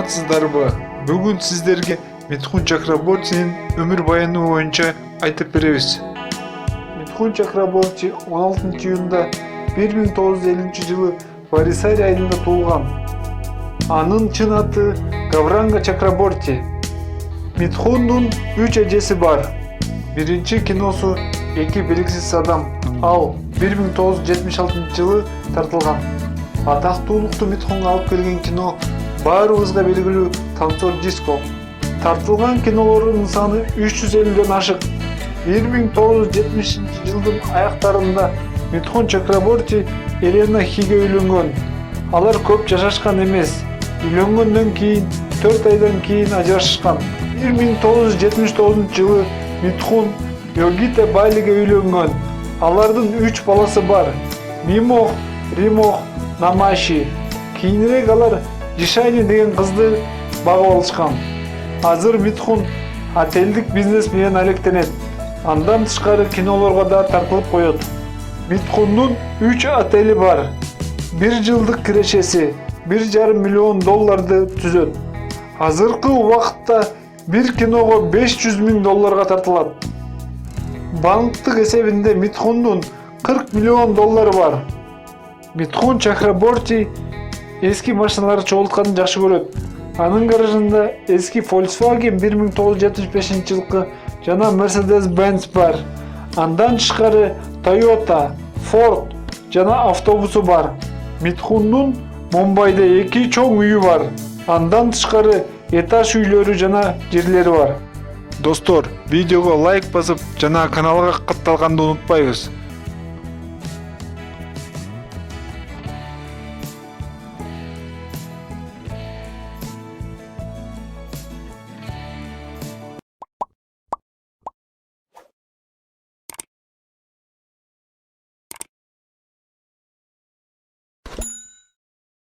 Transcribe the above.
саламатсыздарбы? Бүгүн сиздерге Митхун Чакрабортинин өмүр баяны боюнча айтып беребиз. Митхун Чакраборти 16-июнда 1950-жылы Варисари айылында туулган. Анын чын аты Гавранга Чакраборти. Митхундун 3 эжеси бар. Биринчи киносу «Эки белгисиз адам», ал 1976-жылы тартылган. Атактуулукту Митхунга алып келген кино баарыбызга белгилүү «Танцор диско». Тартылган кинолордун саны 350ден ашык. 1970-жылдын аяктарында Митхун Чакраборти Елена Хиге үйлөнгөн. Алар көп жашашкан эмес. Үйлөнгөндөн кийин 4 айдан кийин ажырашышкан. 1979-жылы Митхун Йогита Байлиге үйлөнгөн. Алардын 3 баласы бар: Мимох, Римох, Намаши. Кийинирээк алар Жишани деген кызды багып алышкан. Азыр Митхун отелдик бизнес менен алектенет. Андан тышкары кинолорго да тартылып коет. Митхундун 3 отели бар. 1 жылдык кирешеси $1,5 миллион түзөт. Азыркы убакытта бир киного $500 000 тартылат. Банктык эсебинде Митхундун $40 миллион бар. Митхун Чакраборти эски машиналарды чогултканды жакшы көрөт. Анын гаражында эски Volkswagen 1975-жылкы жана Mercedes-Benz бар. Андан тышкары Toyota, Ford жана автобусу бар. Митхундун Мумбайда 2 чоң үйү бар. Андан тышкары этаж үйлөрү жана жерлери бар. Достор, видеого лайк басып жана каналга катталганды унутпайбыз.